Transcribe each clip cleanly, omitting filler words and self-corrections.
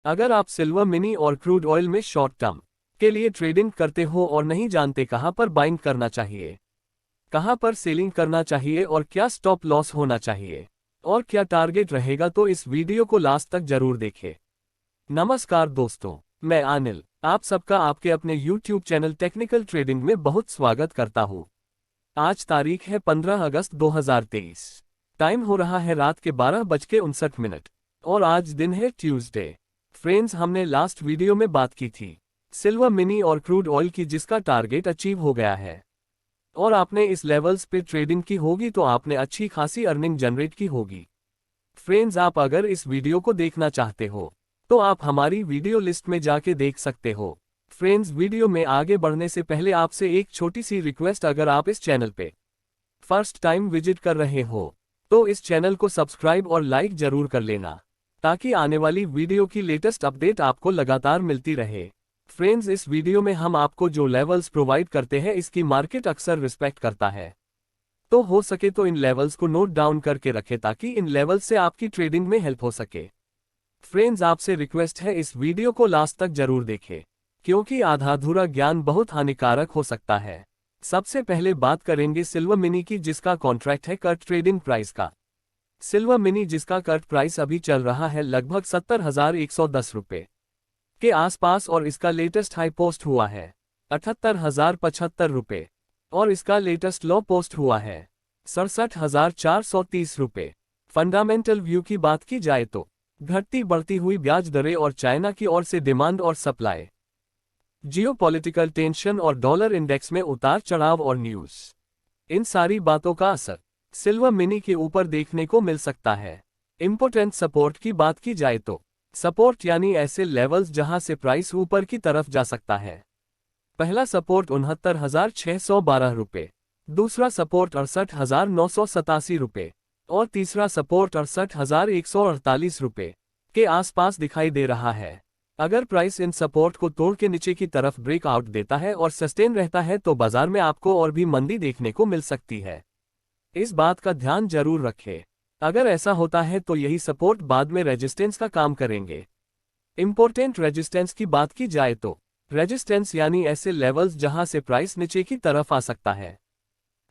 अगर आप silver mini और क्रूड ऑयल में शॉर्ट टर्म के लिए ट्रेडिंग करते हो और नहीं जानते कहां पर बाइंग करना चाहिए, कहां पर सेलिंग करना चाहिए और क्या स्टॉप लॉस होना चाहिए और क्या टारगेट रहेगा, तो इस वीडियो को लास्ट तक जरूर देखें। नमस्कार दोस्तों, मैं अनिल आप सबका आपके अपने YouTube चैनल टेक्निकल ट्रेडिंग में बहुत स्वागत करता हूं। आज तारीख है 15 अगस्त 2023। टाइम हो रहा है रात के 12:59 और आज दिन है ट्यूसडे। फ्रेंड्स, हमने लास्ट वीडियो में बात की थी सिल्वर मिनी और क्रूड ऑयल की, जिसका टारगेट अचीव हो गया है और आपने इस लेवल्स पे ट्रेडिंग की होगी तो आपने अच्छी खासी अर्निंग जनरेट की होगी। फ्रेंड्स, आप अगर इस वीडियो को देखना चाहते हो तो आप हमारी वीडियो लिस्ट में जाके देख सकते हो। फ्रेंड्स, वीडियो में आगे बढ़ने से पहले आपसे एक छोटी सी रिक्वेस्ट, अगर आप इस चैनल पे फर्स्ट टाइम विजिट कर रहे हो तो इस चैनल को सब्सक्राइब और लाइक जरूर कर लेना, ताकि आने वाली वीडियो की लेटेस्ट अपडेट आपको लगातार मिलती रहे। फ्रेंड्स, इस वीडियो में हम आपको जो लेवल्स प्रोवाइड करते हैं इसकी मार्केट अक्सर रिस्पेक्ट करता है, तो हो सके तो इन लेवल्स को नोट डाउन करके रखें ताकि इन लेवल्स से आपकी ट्रेडिंग में हेल्प हो सके। फ्रेंड्स, आपसे रिक्वेस्ट है इस वीडियो को लास्ट तक जरूर देखें, क्योंकि आधा अधूरा ज्ञान बहुत हानिकारक हो सकता है। सबसे पहले बात करेंगे सिल्वर मिनी की, जिसका कॉन्ट्रैक्ट है कट ट्रेडिंग प्राइस का। सिल्वर मिनी जिसका कट प्राइस अभी चल रहा है लगभग 70,110 रुपये के आसपास और इसका लेटेस्ट हाई पोस्ट हुआ है 78,075 रुपये और इसका लेटेस्ट लो पोस्ट हुआ है 67,430 रुपये। फंडामेंटल व्यू की बात की जाए तो घटती बढ़ती हुई ब्याज दरें और चाइना की ओर से डिमांड और सप्लाई, जियोपॉलिटिकल टेंशन और डॉलर इंडेक्स में उतार चढ़ाव और न्यूज़, इन सारी बातों का असर सिल्वर मिनी के ऊपर देखने को मिल सकता है। इंपोर्टेंट सपोर्ट की बात की जाए तो सपोर्ट यानी ऐसे लेवल्स जहां से प्राइस ऊपर की तरफ जा सकता है। पहला सपोर्ट 69,612 रुपये, दूसरा सपोर्ट 68,987 रुपये और तीसरा सपोर्ट 68,148 रुपये के आसपास दिखाई दे रहा है। अगर प्राइस इन सपोर्ट को तोड़ के नीचे की तरफ ब्रेकआउट देता है और सस्टेन रहता है तो बाजार में आपको और भी मंदी देखने को मिल सकती है। इस बात का ध्यान जरूर रखें। अगर ऐसा होता है तो यही सपोर्ट बाद में रेजिस्टेंस का काम करेंगे। इंपॉर्टेंट रेजिस्टेंस की बात की जाए तो रेजिस्टेंस यानी ऐसे लेवल्स जहां से प्राइस नीचे की तरफ आ सकता है।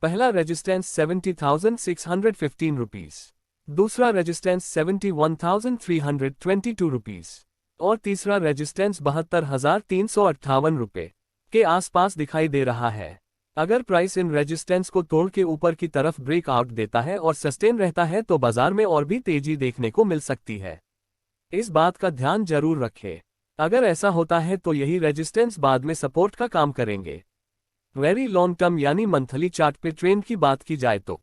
पहला रेजिस्टेंस 70,615 रुपीस, दूसरा रेजिस्टेंस 71,322 रुपीस और तीसरा रेजिस्टेंस 72,358 रुपये के आसपास दिखाई दे रहा है। अगर प्राइस इन रेजिस्टेंस को तोड़ के ऊपर की तरफ ब्रेकआउट देता है और सस्टेन रहता है तो बाजार में और भी तेजी देखने को मिल सकती है। इस बात का ध्यान जरूर रखें। अगर ऐसा होता है तो यही रेजिस्टेंस बाद में सपोर्ट का काम करेंगे। वेरी लॉन्ग टर्म यानी मंथली चार्ट पे ट्रेंड की बात की जाए तो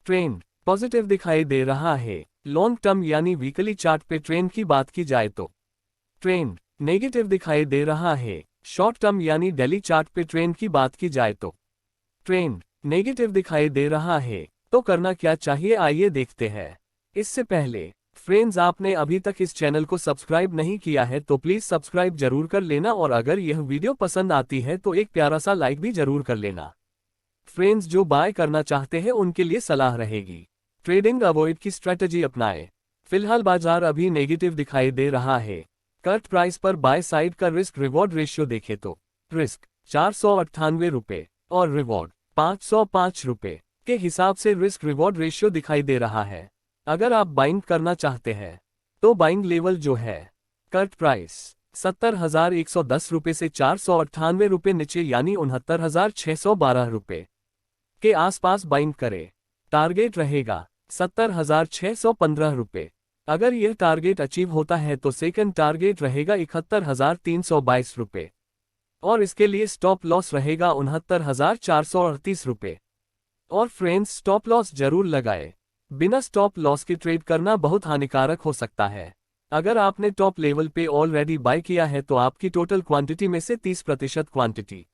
ट्रेंड पॉजिटिव दिखाई दे रहा है। लॉन्ग टर्म यानी वीकली चार्ट पे ट्रेंड की बात की जाए तो ट्रेंड नेगेटिव दिखाई दे रहा है। शॉर्ट टर्म यानी डेली चार्ट पे ट्रेंड की बात की जाए तो ट्रेंड नेगेटिव दिखाई दे रहा है। तो करना क्या चाहिए, आइए देखते हैं। इससे पहले फ्रेंड्स, आपने अभी तक इस चैनल को सब्सक्राइब नहीं किया है तो प्लीज सब्सक्राइब जरूर कर लेना और अगर यह वीडियो पसंद आती है तो एक प्यारा सा लाइक भी जरूर कर लेना। फ्रेंड्स, जो बाय करना चाहते हैं उनके लिए सलाह रहेगी, ट्रेडिंग अवॉइड की स्ट्रेटजी अपनाएं। फिलहाल बाजार अभी नेगेटिव दिखाई दे रहा है। कट प्राइस पर बाय साइड का रिस्क रिवॉर्ड रेशियो देखें तो रिस्क 498 रुपये और रिवॉर्ड 505 रुपये के हिसाब से रिस्क रिवॉर्ड रेशियो दिखाई दे रहा है। अगर आप बाइंग करना चाहते हैं तो बाइंग लेवल जो है कट प्राइस 70,110 रुपये से 498 रुपये नीचे यानी 69,612 रुपये के आसपास बाइंग करें। टारगेट रहेगा 70,615 रुपये। अगर यह टारगेट अचीव होता है तो सेकंड टारगेट रहेगा 71,322 रुपये और इसके लिए स्टॉप लॉस रहेगा 69,438 रुपये। और फ्रेंड्स, स्टॉप लॉस जरूर लगाए। बिना स्टॉप लॉस के ट्रेड करना बहुत हानिकारक हो सकता है। अगर आपने टॉप लेवल पे ऑलरेडी बाय किया है तो आपकी टोटल क्वांटिटी में से 30% क्वांटिटी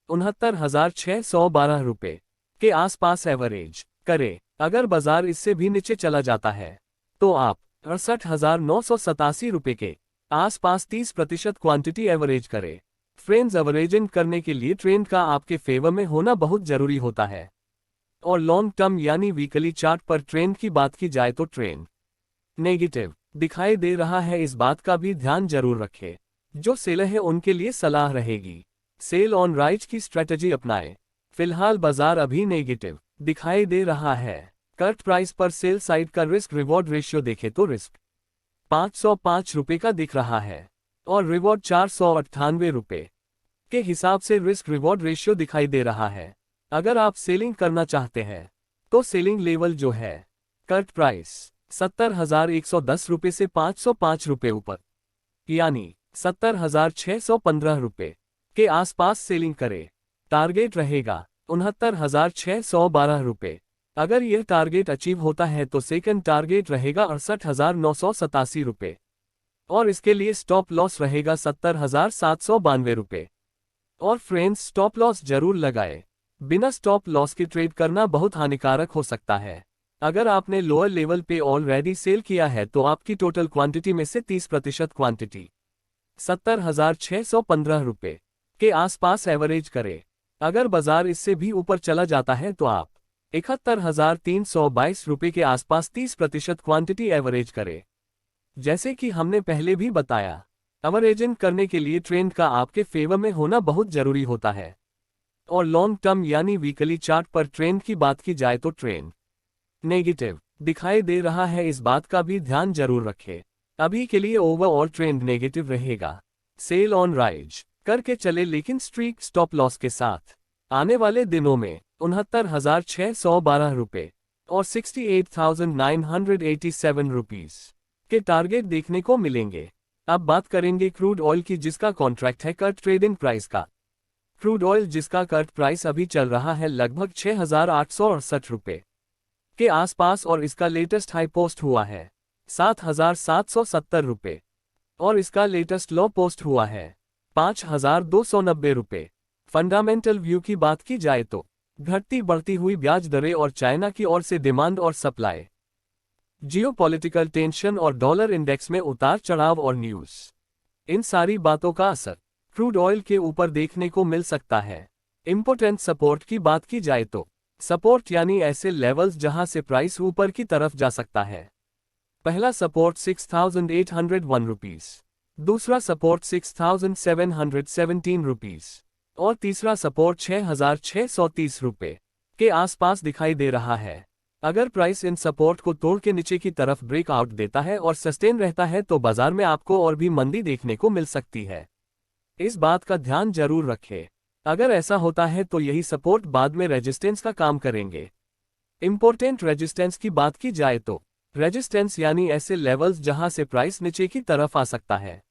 69,612 रुपये के आसपास एवरेज करें। अगर बाजार इससे भी नीचे चला जाता है तो आप 68,987 रुपये के आसपास 30% क्वांटिटी एवरेज करें। फ्रेंड्स, एवरेजिंग करने के लिए ट्रेंड का आपके फेवर में होना बहुत जरूरी होता है। और लॉन्ग टर्म यानी वीकली चार्ट पर ट्रेंड की बात की जाए तो ट्रेंड नेगेटिव दिखाई दे रहा है, इस बात का भी ध्यान जरूर रखें। जो सेलर है उनके लिए सलाह रहेगी, सेल ऑन राइज की स्ट्रेटजी अपनाएं। फिलहाल बाजार अभी नेगेटिव दिखाई दे रहा है। करंट प्राइस पर सेल साइड का रिस्क रिवॉर्ड रेशियो देखें तो रिस्क 505 रुपये का दिख रहा है और रिवॉर्ड 498 रुपये के हिसाब से रिस्क रिवॉर्ड रेशियो दिखाई दे रहा है। अगर आप सेलिंग करना चाहते हैं तो सेलिंग लेवल जो है करंट प्राइस 70,110 रुपये से 505 रुपये ऊपर यानी 70,615 रुपये के आसपास सेलिंग करें। टारगेट रहेगा 69,612 रुपये। अगर यह टारगेट अचीव होता है तो सेकंड टारगेट रहेगा 68,987 रुपये और इसके लिए स्टॉप लॉस रहेगा 70,792 रुपये। और फ्रेंड्स, स्टॉप लॉस जरूर लगाए। बिना स्टॉप लॉस के ट्रेड करना बहुत हानिकारक हो सकता है। अगर आपने लोअर लेवल पे ऑलरेडी सेल किया है तो आपकी टोटल क्वांटिटी में से 30% क्वांटिटी 70,615 रुपये के आसपास एवरेज करें। अगर बाजार इससे भी ऊपर चला जाता है तो आप 71,322 रुपये के आसपास 30% क्वांटिटी एवरेज करें। जैसे कि हमने पहले भी बताया, एवरेजिंग करने के लिए ट्रेंड का आपके फेवर में होना बहुत जरूरी होता है। और लॉन्ग टर्म यानी वीकली चार्ट पर ट्रेंड की बात की जाए तो ट्रेंड नेगेटिव दिखाई दे रहा है, इस बात का भी ध्यान जरूर रखें। अभी के लिए ओवरऑल ट्रेंड नेगेटिव रहेगा। सेल ऑन राइज करके चले, लेकिन स्ट्रीक स्टॉप लॉस के साथ। आने वाले दिनों में 69,612 रुपये और 68,987 रुपीज के टारगेट देखने को मिलेंगे। अब बात करेंगे क्रूड ऑयल की, जिसका कॉन्ट्रैक्ट है करंट ट्रेडिंग प्राइस का। क्रूड ऑयल जिसका करंट प्राइस अभी चल रहा है लगभग 6,868 रुपये के आसपास और इसका लेटेस्ट हाई पोस्ट हुआ है 7,770 रुपये और इसका लेटेस्ट लो पोस्ट हुआ है 5,290 रुपये। फंडामेंटल व्यू की बात की जाए तो घटती बढ़ती हुई ब्याज दरें और चाइना की ओर से डिमांड और सप्लाई, जियोपॉलिटिकल टेंशन और डॉलर इंडेक्स में उतार चढ़ाव और न्यूज, इन सारी बातों का असर क्रूड ऑयल के ऊपर देखने को मिल सकता है। इंपोर्टेंट सपोर्ट की बात की जाए तो सपोर्ट यानी ऐसे लेवल्स जहां से प्राइस ऊपर की तरफ जा सकता है। पहला सपोर्ट 6,801 रुपीज, दूसरा सपोर्ट 6,717 रुपीज और तीसरा सपोर्ट 6,630 रुपये के आसपास दिखाई दे रहा है। अगर प्राइस इन सपोर्ट को तोड़ के नीचे की तरफ ब्रेकआउट देता है और सस्टेन रहता है तो बाजार में आपको और भी मंदी देखने को मिल सकती है। इस बात का ध्यान जरूर रखें। अगर ऐसा होता है तो यही सपोर्ट बाद में रेजिस्टेंस का काम करेंगे। इंपॉर्टेंट रेजिस्टेंस की बात की जाए तो रेजिस्टेंस यानी ऐसे लेवल्स जहां से प्राइस नीचे की तरफ आ सकता है।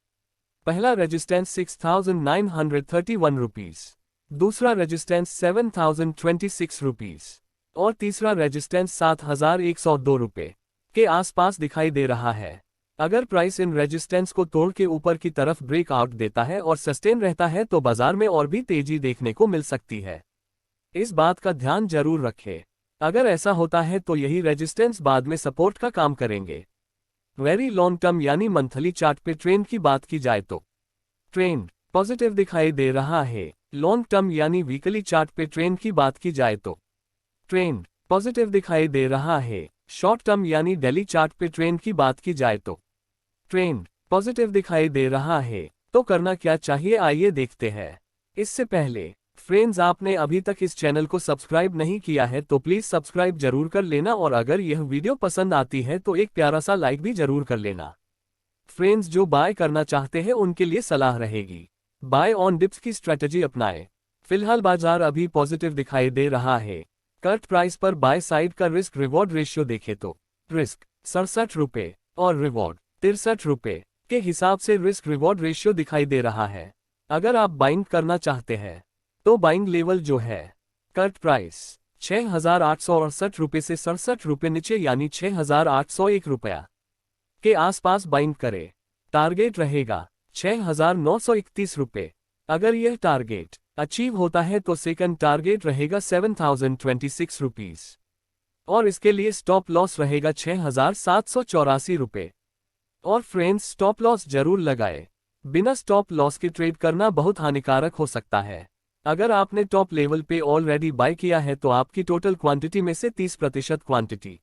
पहला रेजिस्टेंस 6,931 रुपीज, दूसरा रेजिस्टेंस 7,026 रुपीज और तीसरा रेजिस्टेंस 7,102 रुपये के आसपास दिखाई दे रहा है। अगर प्राइस इन रेजिस्टेंस को तोड़ के ऊपर की तरफ ब्रेकआउट देता है और सस्टेन रहता है तो बाजार में और भी तेजी देखने को मिल सकती है। इस बात का ध्यान जरूर रखें। अगर ऐसा होता है तो यही रेजिस्टेंस बाद में सपोर्ट का काम करेंगे। वेरी लॉन्ग टर्म यानी मंथली चार्ट पे ट्रेंड की बात की जाए तो ट्रेंड पॉजिटिव दिखाई दे रहा है। लॉन्ग टर्म यानी वीकली चार्ट पे ट्रेंड की बात की जाए तो ट्रेंड पॉजिटिव दिखाई दे रहा है। शॉर्ट टर्म यानी डेली चार्ट पे ट्रेंड की बात की जाए तो ट्रेंड पॉजिटिव दिखाई दे रहा है। तो करना क्या चाहिए, आइए देखते हैं। इससे पहले फ्रेंड्स, आपने अभी तक इस चैनल को सब्सक्राइब नहीं किया है तो प्लीज सब्सक्राइब जरूर कर लेना और अगर यह वीडियो पसंद आती है तो एक प्यारा सा लाइक भी जरूर कर लेना। फ्रेंड्स, जो बाय करना चाहते हैं उनके लिए सलाह रहेगी, बाय ऑन डिप्स की स्ट्रेटजी अपनाएं। फिलहाल बाजार अभी पॉजिटिव दिखाई दे रहा है। करंट प्राइस पर बाय साइड का रिस्क रिवॉर्ड रेशियो देखें तो रिस्क 67 रुपये और रिवॉर्ड 63 रुपये के हिसाब से रिस्क रिवॉर्ड रेशियो दिखाई दे रहा है। अगर आप बाइंग करना चाहते हैं तो बाइंग लेवल जो है करंट प्राइस 6,868 रुपये से 67 रुपये नीचे यानी 6,801 रुपया के आसपास बाइंग करें। टारगेट रहेगा 6,931 रुपये। अगर यह टारगेट अचीव होता है तो सेकंड टारगेट रहेगा 7,026 रुपीज और इसके लिए स्टॉप लॉस रहेगा 6,784 रुपये। और फ्रेंड्स, स्टॉप लॉस जरूर लगाए। बिना स्टॉप लॉस के ट्रेड करना बहुत हानिकारक हो सकता है। अगर आपने टॉप लेवल पे ऑलरेडी बाय किया है तो आपकी टोटल क्वांटिटी में से 30% क्वांटिटी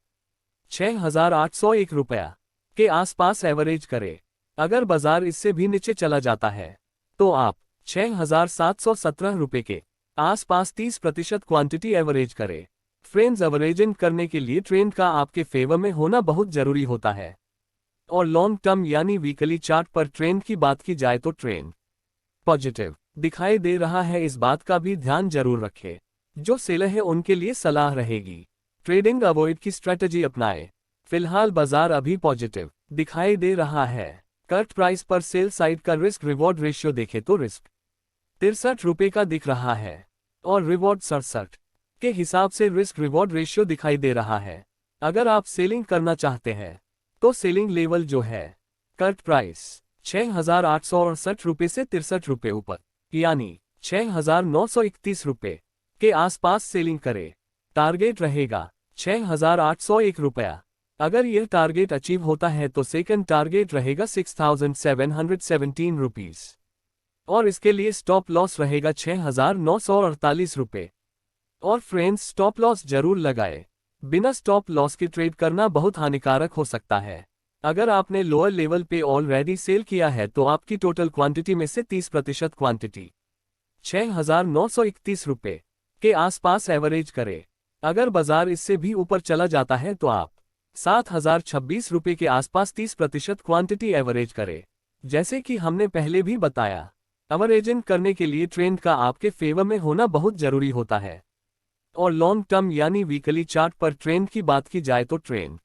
6,801 रुपया के आसपास एवरेज करें। अगर बाजार इससे भी नीचे चला जाता है तो आप 6,717 रुपये के आसपास 30% क्वांटिटी एवरेज करें। फ्रेंड्स, एवरेजिंग करने के लिए ट्रेंड का आपके फेवर में होना बहुत जरूरी होता है। और लॉन्ग टर्म यानी वीकली चार्ट पर ट्रेंड की बात की जाए तो ट्रेंड पॉजिटिव दिखाई दे रहा है, इस बात का भी ध्यान जरूर रखें। जो सेलर है उनके लिए सलाह रहेगी, ट्रेडिंग अवॉइड की स्ट्रेटजी अपनाएं। फिलहाल बाजार अभी पॉजिटिव दिखाई दे रहा है। कट प्राइस पर सेल साइड का रिस्क रिवॉर्ड रेशियो देखें तो रिस्क 63 रुपये का दिख रहा है और रिवॉर्ड 67 के हिसाब से रिस्क रिवॉर्ड रेशियो दिखाई दे रहा है। अगर आप सेलिंग करना चाहते हैं तो सेलिंग लेवल जो है कट प्राइस 6,868 रुपये से 63 रुपये ऊपर यानी 6,931 रुपये के आसपास सेलिंग करें। टारगेट रहेगा 6,801 रुपया। अगर यह टारगेट अचीव होता है तो सेकंड टारगेट रहेगा 6,717 रुपीज और इसके लिए स्टॉप लॉस रहेगा 6,948 रुपये। और फ्रेंड्स, स्टॉप लॉस जरूर लगाए। बिना स्टॉप लॉस के ट्रेड करना बहुत हानिकारक हो सकता है। अगर आपने लोअर लेवल पे ऑलरेडी सेल किया है तो आपकी टोटल क्वांटिटी में से 30% क्वांटिटी 6,931 रुपये के आसपास एवरेज करें। अगर बाजार इससे भी ऊपर चला जाता है तो आप 7,026 रुपये के आसपास 30% क्वांटिटी एवरेज करें। जैसे कि हमने पहले भी बताया, एवरेजिंग करने के लिए ट्रेंड का आपके फेवर में होना बहुत जरूरी होता है। और लॉन्ग टर्म यानी वीकली चार्ट पर ट्रेंड की बात की जाए तो ट्रेंड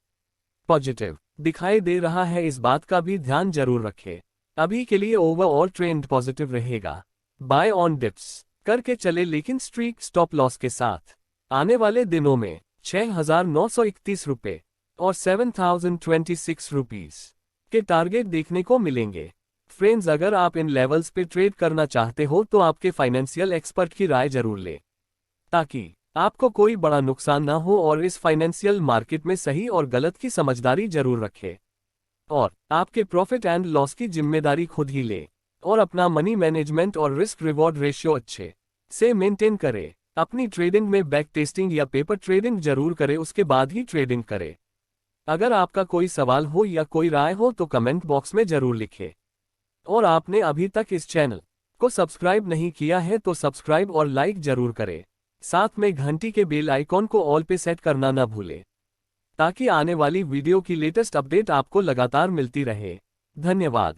पॉजिटिव दिखाई दे रहा है, इस बात का भी ध्यान जरूर रखें। अभी के लिए ओवरऑल ट्रेंड पॉजिटिव रहेगा। बाय ऑन डिप्स करके चले, लेकिन स्ट्रीक स्टॉप लॉस के साथ। आने वाले दिनों में 6,931 रुपये और 7,026 रुपीज के टारगेट देखने को मिलेंगे। फ्रेंड्स, अगर आप इन लेवल्स पे ट्रेड करना चाहते हो तो आपके फाइनेंशियल एक्सपर्ट की राय जरूर लें, ताकि आपको कोई बड़ा नुकसान ना हो। और इस फाइनेंशियल मार्केट में सही और गलत की समझदारी जरूर रखें और आपके प्रॉफिट एंड लॉस की जिम्मेदारी खुद ही ले। और अपना मनी मैनेजमेंट और रिस्क रिवॉर्ड रेशियो अच्छे से मेंटेन करें। अपनी ट्रेडिंग में बैक टेस्टिंग या पेपर ट्रेडिंग जरूर करें, उसके बाद ही ट्रेडिंग करें। अगर आपका कोई सवाल हो या कोई राय हो तो कमेंट बॉक्स में जरूर लिखें। और आपने अभी तक इस चैनल को सब्सक्राइब नहीं किया है तो सब्सक्राइब और लाइक जरूर करें। साथ में घंटी के बेल आइकॉन को ऑल पे सेट करना ना भूलें, ताकि आने वाली वीडियो की लेटेस्ट अपडेट आपको लगातार मिलती रहे। धन्यवाद।